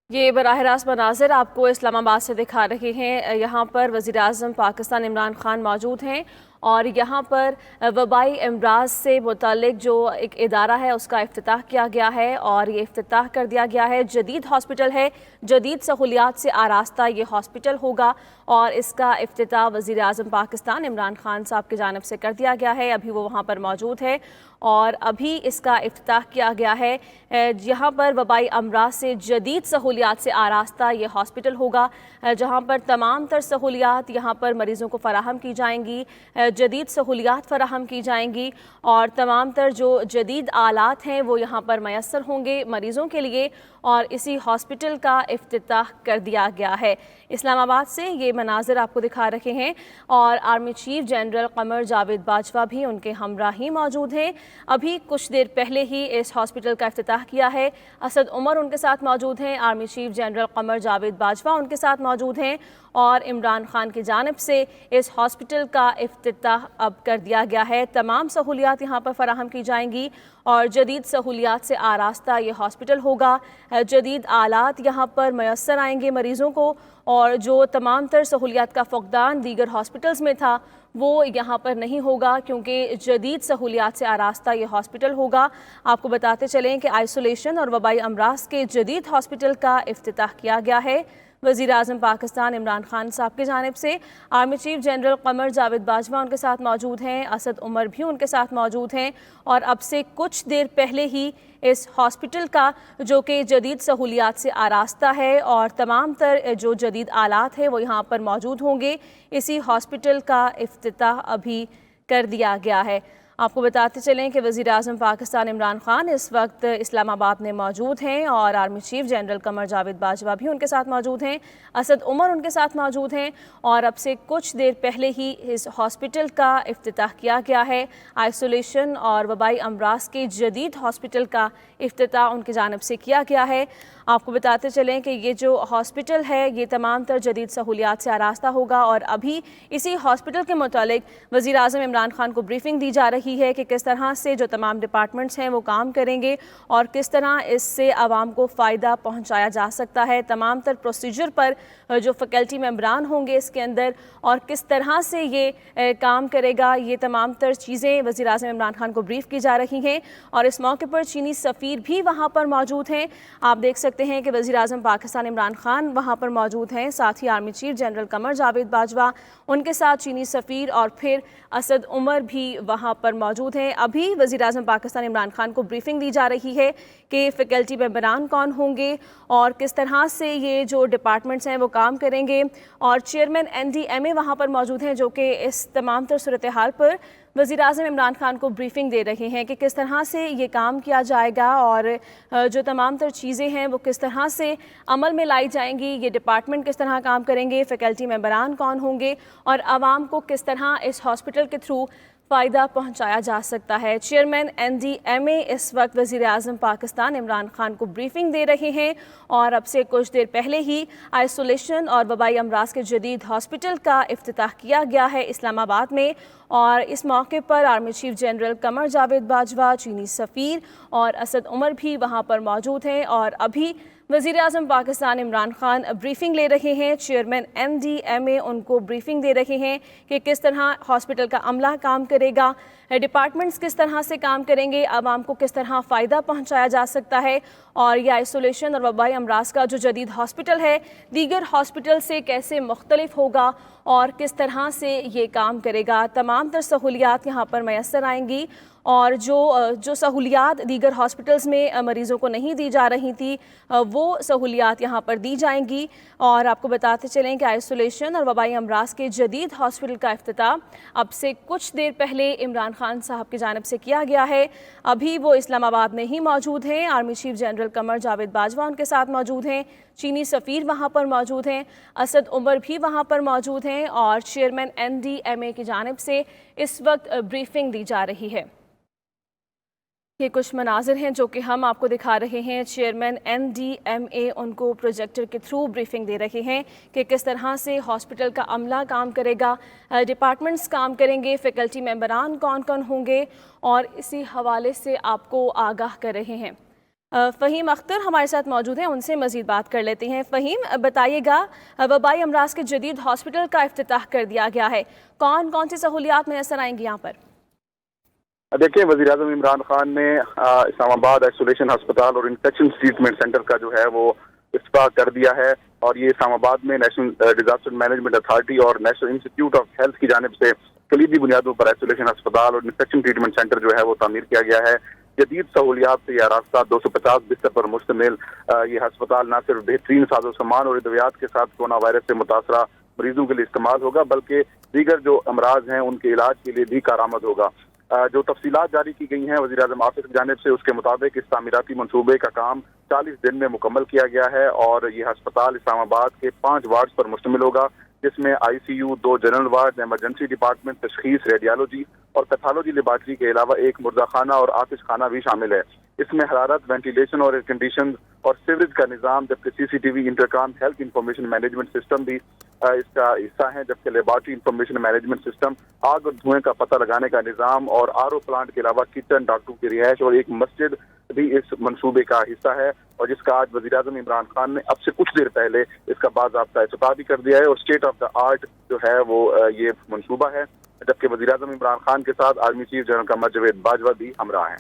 یہ براہ راست مناظر آپ کو اسلام آباد سے دکھا رہے ہیں۔ یہاں پر وزیر اعظم پاکستان عمران خان موجود ہیں اور یہاں پر وبائی امراض سے متعلق جو ایک ادارہ ہے اس کا افتتاح کیا گیا ہے اور یہ افتتاح کر دیا گیا ہے۔ جدید ہاسپٹل ہے، جدید سہولیات سے آراستہ یہ ہاسپٹل ہوگا اور اس کا افتتاح وزیر اعظم پاکستان عمران خان صاحب کی جانب سے کر دیا گیا ہے۔ ابھی وہ وہاں پر موجود ہے اور ابھی اس کا افتتاح کیا گیا ہے۔ یہاں پر وبائی امراض سے جدید سہولیات سے آراستہ یہ ہاسپٹل ہوگا، جہاں پر تمام تر سہولیات یہاں پر مریضوں کو فراہم کی جائیں گی، جدید سہولیات فراہم کی جائیں گی اور تمام تر جو جدید آلات ہیں وہ یہاں پر میسر ہوں گے مریضوں کے لیے، اور اسی ہاسپٹل کا افتتاح کر دیا گیا ہے۔ اسلام آباد سے یہ مناظر آپ کو دکھا رہے ہیں اور army chief general Qamar Javed Bajwa بھی ان کے ہمراہ ہی موجود ہیں۔ ابھی کچھ دیر پہلے ہی اس ہاسپٹل کا افتتاح کیا ہے۔ اسد عمر ان کے ساتھ موجود ہیں، army chief general Qamar Javed Bajwa ان کے ساتھ موجود ہیں اور عمران خان کی جانب سے اس ہاسپٹل کا افتتاح اب کر دیا گیا ہے۔ تمام سہولیات یہاں پر فراہم کی جائیں گی اور جدید سہولیات سے آراستہ یہ ہاسپٹل ہوگا۔ جدید آلات یہاں پر میسر آئیں گے مریضوں کو، اور جو تمام تر سہولیات کا فقدان دیگر ہاسپٹلز میں تھا وہ یہاں پر نہیں ہوگا، کیونکہ جدید سہولیات سے آراستہ یہ ہاسپٹل ہوگا۔ آپ کو بتاتے چلیں کہ آئسولیشن اور وبائی امراض کے جدید ہاسپٹل کا افتتاح کیا گیا ہے وزیر اعظم پاکستان عمران خان صاحب کی جانب سے۔ Army chief general Qamar Javed Bajwa ان کے ساتھ موجود ہیں، اسد عمر بھی ان کے ساتھ موجود ہیں اور اب سے کچھ دیر پہلے ہی اس ہاسپٹل کا، جو کہ جدید سہولیات سے آراستہ ہے اور تمام تر جو جدید آلات ہیں وہ یہاں پر موجود ہوں گے، اسی ہاسپٹل کا افتتاح ابھی کر دیا گیا ہے۔ آپ کو بتاتے چلیں کہ وزیر اعظم پاکستان عمران خان اس وقت اسلام آباد میں موجود ہیں اور army chief general Qamar Javed Bajwa بھی ان کے ساتھ موجود ہیں، اسد عمر ان کے ساتھ موجود ہیں اور اب سے کچھ دیر پہلے ہی اس ہاسپٹل کا افتتاح کیا گیا ہے۔ آئسولیشن اور وبائی امراض کے جدید ہاسپٹل کا افتتاح ان کی جانب سے کیا گیا ہے۔ آپ کو بتاتے چلیں کہ یہ جو ہاسپٹل ہے یہ تمام تر جدید سہولیات سے آراستہ ہوگا اور ابھی اسی ہاسپٹل کے متعلق وزیر اعظم عمران خان کو بریفنگ دی جا رہی ہے کہ کس طرح سے جو تمام ڈپارٹمنٹس ہیں وہ کام کریں گے اور کس طرح اس سے عوام کو فائدہ پہنچایا جا سکتا ہے۔ تمام تر پروسیجر پر جو فیکلٹی ممبران ہوں گے اس کے اندر اور کس طرح سے یہ کام کرے گا، یہ تمام تر چیزیں وزیر اعظم عمران خان کو بریف کی جا رہی ہیں اور اس موقع پر چینی سفیر بھی وہاں پر موجود ہیں۔ آپ دیکھ سکتے ہیں کہ وزیر اعظم پاکستان عمران خان وہاں پر موجود ہیں، ساتھ ہی army chief general Qamar Javed Bajwa, ان کے ساتھ چینی سفیر اور پھر اسد عمر بھی وہاں پر موجود ہیں۔ ابھی وزیر اعظم پاکستان عمران خان کو بریفنگ دی جا رہی ہے کہ فیکلٹی ممبران کون ہوں گے اور کس طرح سے یہ جو ڈپارٹمنٹس ہیں وہ کام کریں گے، اور چیئرمین NDMA وہاں پر موجود ہیں جو کہ اس تمام تر صورتحال پر وزیر اعظم عمران خان کو بریفنگ دے رہے ہیں کہ کس طرح سے یہ کام کیا جائے گا اور جو تمام تر چیزیں ہیں وہ کس طرح سے عمل میں لائی جائیں گی، یہ ڈپارٹمنٹ کس طرح کام کریں گے، فیکلٹی ممبران کون ہوں گے اور عوام کو کس طرح اس ہاسپٹل کے تھرو فائدہ پہنچایا جا سکتا ہے۔ چیئرمین NDMA اس وقت وزیر اعظم پاکستان عمران خان کو بریفنگ دے رہے ہیں اور اب سے کچھ دیر پہلے ہی آئسولیشن اور وبائی امراض کے جدید ہاسپٹل کا افتتاح کیا گیا ہے اسلام آباد میں، اور اس موقع پر army chief general Qamar Javed Bajwa, چینی سفیر اور اسد عمر بھی وہاں پر موجود ہیں اور ابھی وزیر اعظم پاکستان عمران خان بریفنگ لے رہے ہیں۔ چیئرمین NDMA ان کو بریفنگ دے رہے ہیں کہ کس طرح ہاسپٹل کا عملہ کام کرے گا، ڈپارٹمنٹس کس طرح سے کام کریں گے، عوام کو کس طرح فائدہ پہنچایا جا سکتا ہے، اور یہ آئسولیشن اور وبائی امراض کا جو جدید ہاسپٹل ہے دیگر ہاسپٹل سے کیسے مختلف ہوگا اور کس طرح سے یہ کام کرے گا۔ تمام تر سہولیات یہاں پر میسر آئیں گی اور جو سہولیات دیگر ہاسپٹلز میں مریضوں کو نہیں دی جا رہی تھی وہ سہولیات یہاں پر دی جائیں گی۔ اور آپ کو بتاتے چلیں کہ آئسولیشن اور وبائی امراض کے جدید ہاسپٹل کا افتتاح اب سے کچھ دیر پہلے عمران خان صاحب کی جانب سے کیا گیا ہے۔ ابھی وہ اسلام آباد میں ہی موجود ہیں، army chief general Qamar Javed Bajwa ان کے ساتھ موجود ہیں، چینی سفیر وہاں پر موجود ہیں، اسد عمر بھی وہاں پر موجود ہیں اور چیئرمین NDMA کی جانب سے اس وقت بریفنگ دی جا رہی ہے۔ یہ کچھ مناظر ہیں جو کہ ہم آپ کو دکھا رہے ہیں۔ چیئرمین NDMA ان کو پروجیکٹر کے تھرو بریفنگ دے رہے ہیں کہ کس طرح سے ہاسپٹل کا عملہ کام کرے گا، ڈپارٹمنٹس کام کریں گے، فیکلٹی ممبران کون کون ہوں گے، اور اسی حوالے سے آپ کو آگاہ کر رہے ہیں۔ फ़हीम अख्तर हमारे साथ मौजूद हैं, उनसे मज़ीद बात कर लेते हैं। फ़हीम, बताइएगा, वबाई अमराज के जदीद हॉस्पिटल का इफ्तिताह कर दिया गया है, कौन कौन सी सहूलियात मैसर आएंगी यहाँ पर? देखिए, वज़ीर-ए-आज़म इमरान खान ने इस्लामाबाद आइसोलेशन अस्पताल और इन्फेक्शन ट्रीटमेंट सेंटर का जो है वो इफ्तिताह कर दिया है, और ये इस्लामाबाद में नेशनल डिजास्टर मैनेजमेंट अथॉरिटी और नेशनल इंस्टीट्यूट ऑफ हेल्थ की जानिब से कलीदी बुनियादों पर आइसोलेशन अस्पताल और इन्फेक्शन ट्रीटमेंट सेंटर जो है वो तामीर किया गया है। जदीद सहूलियात से यह रास्ता 250 बिस्तर पर मुश्तमिल ये अस्पताल न सिर्फ बेहतरीन साजो सामान और अद्वियात के साथ कोरोना वायरस से मुतासरा मरीजों के लिए इस्तेमाल होगा, बल्कि दीगर जो अमराज हैं उनके इलाज के लिए भी कारआमद होगा। जो तफसीलात जारी की गई हैं वज़ीर-ए-आज़म ऑफिस की जानिब से, उसके मुताबिक इस तामीराती मनसूबे का काम 40 दिन में मुकम्मल किया गया है, और ये अस्पताल इस्लामाबाद के 5 वार्ड्स पर मुश्तमिल होगा, जिसमें ICU, 2 general ward, emergency department, तशखीस, रेडियोलॉजी और पैथोलॉजी लेबॉर्ट्री के अलावा एक मुर्दा खाना और आतिश खाना भी शामिल है। इसमें हरारत, वेंटिलेशन और एयर कंडीशन और सीवरेज का निज़ाम, जबकि CCTV, intercom, health information management system भी इसका हिस्सा है, जबकि लेबॉर्ट्री इंफॉर्मेशन मैनेजमेंट सिस्टम, आग और धुएं का पता लगाने का निज़ाम और RO प्लांट के अलावा किचन, डॉक्टरों की रिहाइश और एक मस्जिद भी इस मंसूबे का हिस्सा है, और जिसका आज वज़ीर-ए-आज़म इमरान खान ने अब से कुछ देर पहले इसका बाज़ाब्ता इफ्तिताह भी कर दिया है, और स्टेट ऑफ द आर्ट जो है वो ये मंसूबा है। जबकि वज़ीर-ए-आज़म इमरान खान के साथ army chief general Qamar Javed Bajwa भी हमरा हैं।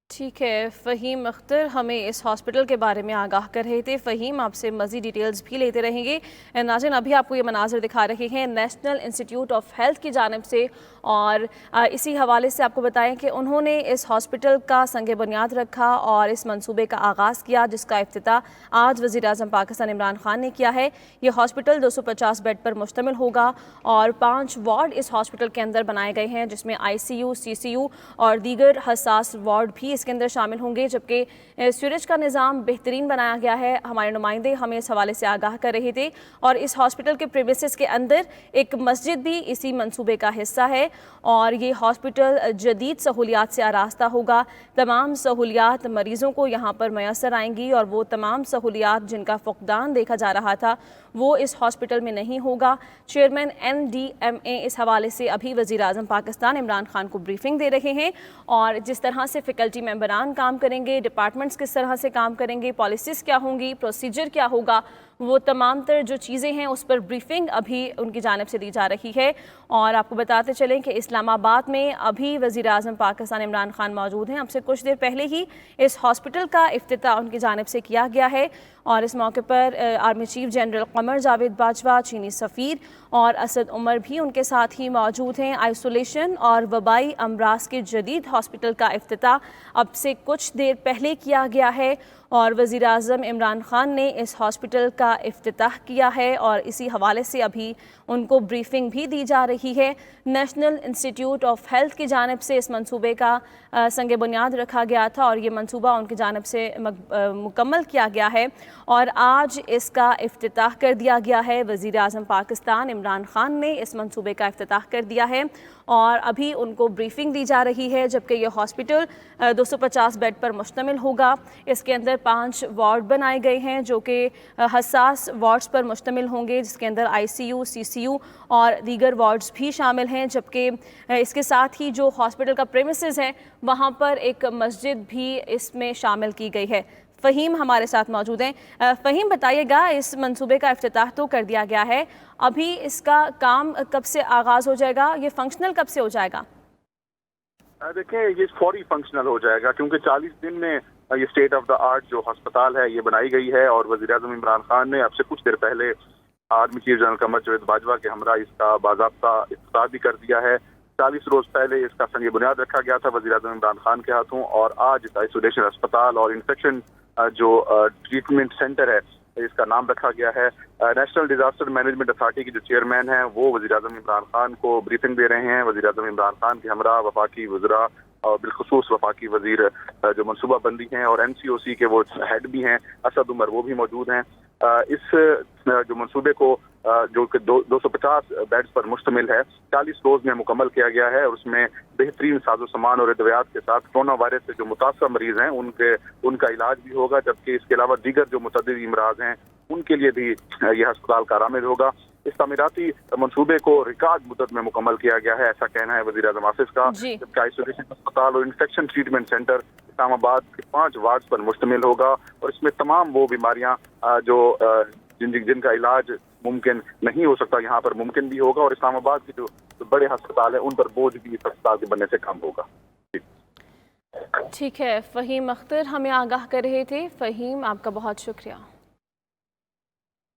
ठीक है, फ़हीम अख्तर हमें इस हॉस्पिटल के बारे में आगाह कर रहे थे। फ़हीम, आपसे मज़ीद डिटेल्स भी लेते रहेंगे। नाज़रीन, अभी आपको ये मनाज़र दिखा रहे हैं नेशनल इंस्टीट्यूट ऑफ हेल्थ की जानिब से, और इसी हवाले से आपको बताएं कि उन्होंने इस हॉस्पिटल का संग बुनियाद रखा और इस मंसूबे का आगाज़ किया, जिसका इफ्तिताह आज वज़ीर-ए-आज़म पाकिस्तान इमरान खान ने किया है। ये हॉस्पिटल 250 बेड पर मुश्तमिल होगा, और 5 वार्ड इस हॉस्पिटल के अंदर बनाए गए हैं, जिसमें ICU, CCU और दीगर हसास वार्ड भी इसके अंदर शामिल होंगे, जबकि सीवरेज का निज़ाम बेहतरीन बनाया गया है। हमारे नुमाइंदे हमें इस हवाले से आगाह कर रहे थे, और इस हॉस्पिटल के प्रीमिसेस के अंदर एक मस्जिद भी इसी मंसूबे का हिस्सा है, और ये हॉस्पिटल जदीद सहूलियात से आरास्ता होगा। तमाम सहूलियात मरीज़ों को यहाँ पर मैसर आएंगी, और वो तमाम सहूलियात जिनका फुकदान देखा जा रहा था वो इस हॉस्पिटल में नहीं होगा। चेयरमैन NDMA इस हवाले से अभी वज़ीर-ए-आज़म पाकिस्तान इमरान खान को ब्रीफिंग दे रहे हैं, और जिस तरह से फैकल्टी मेंबरान काम करेंगे, डिपार्टमेंट्स किस तरह से काम करेंगे, पॉलिसीज़ क्या होंगी, प्रोसीजर क्या होगा, वो तमाम तर जो चीज़ें हैं उस पर ब्रीफिंग अभी उनकी जानिब से दी जा रही है। और आपको बताते चलें कि इस्लामाबाद में अभी वज़ीर-ए-आज़म पाकिस्तान इमरान खान मौजूद हैं। अब से कुछ देर पहले ही इस हॉस्पिटल का इफ्तिताह उनकी जानिब से किया गया है, और इस मौके पर army chief general Qamar Javed Bajwa, चीनी सफ़ीर और असद उमर भी उनके साथ ही मौजूद हैं। आइसोलेशन और वबाई अमराज के जदीद हॉस्पिटल का इफ्तिताह अब से कुछ देर पहले किया गया है, और वज़ीर-ए-आज़म इमरान खान ने इस हॉस्पिटल का इफ्तिताह किया है, और इसी हवाले से अभी उनको ब्रीफिंग भी दी जा रही है। नेशनल इंस्टीट्यूट ऑफ हेल्थ की जानिब से इस मंसूबे का संग बुनियाद रखा गया था, और ये मंसूबा उनकी जानिब से मुकम्मल किया गया है, और आज इसका इफ्तिताह कर दिया गया है। वज़ीर-ए-आज़म पाकिस्तान इमरान खान ने इस मंसूबे का इफ्तिताह कर दिया है, और अभी उनको ब्रीफिंग दी जा रही है। जबकि यह हॉस्पिटल 250 बेड पर मुश्तमिल होगा। इसके अंदर 5 वार्ड बनाए गए हैं, जो कि हसास वार्ड्स पर मुश्तमिल होंगे, जिसके अंदर ICU, CCU और दीगर वार्ड्स भी शामिल हैं। जबकि इसके साथ ही जो हॉस्पिटल का प्रेमिसेस है वहाँ पर एक मस्जिद भी इसमें शामिल की गई है। फ़हीम हमारे साथ मौजूद हैं। फ़हीम, बताइएगा, इस मंसूबे का इफ्तिताह तो कर दिया गया है, अभी इसका काम कब से आगाज़ हो जाएगा, ये फंक्शनल कब से हो जाएगा? देखिए, ये फौरी फंक्शनल हो जाएगा, क्योंकि 40 दिन में ये स्टेट ऑफ द आर्ट जो अस्पताल है ये बनाई गई है, और वज़ीर-ए-आज़म इमरान खान ने अब से कुछ देर पहले army chief general Qamar Javed Bajwa के हमरा इसका बाज़ाब्ता इफ्तिताह भी कर दिया है। 40 रोज पहले इसका संग बुनियाद रखा गया था वज़ीर-ए-आज़म इमरान खान के हाथों, और आज इस आइसोलेशन अस्पताल और इन्फेक्शन जो ट्रीटमेंट सेंटर है इसका नाम रखा गया है। नेशनल डिजास्टर मैनेजमेंट अथॉरिटी के जो चेयरमैन हैं वो वज़ीर-ए-आज़म इमरान खान को ब्रीफिंग दे रहे हैं। वज़ीर-ए-आज़म इमरान खान के हमरा वफाकी वज़रा और बिलखुसूस वफाकी वज़ीर जो मनसूबा बंदी हैं और NCOC के वो हेड भी हैं असद उमर, वो भी मौजूद हैं। इस जो मनसूबे को जो कि 250 बेड्स पर मुश्तमिल है 40 रोज में मुकम्मल किया गया है, और उसमें बेहतरीन साजो सामान और अद्वियात के साथ कोरोना वायरस से जो मुतासर मरीज हैं उनका इलाज भी होगा, जबकि इसके अलावा दीगर जो मुतअद्दिद अमराज हैं उनके लिए भी यह अस्पताल कारआमद होगा। इस तामीराती मंसूबे को रिकॉर्ड मुद्दत में मुकम्मल किया गया है, ऐसा कहना है वज़ीर आज़म आसिफ का। जी। जबकि आइसोलेशन अस्पताल और इन्फेक्शन ट्रीटमेंट सेंटर इस्लामाबाद के 5 वार्ड्स पर मुश्तमिल होगा और इसमें तमाम वो बीमारियां जो जिनका इलाज मुमकिन नहीं हो सकता यहाँ पर मुमकिन भी होगा, और इस्लामाबाद के जो बड़े अस्पताल हैं उन पर बोझ भी इस अस्पताल के बनने से कम होगा। ठीक है, फ़हीम अख्तर हमें आगाह कर रहे थे। फ़हीम, आपका बहुत शुक्रिया।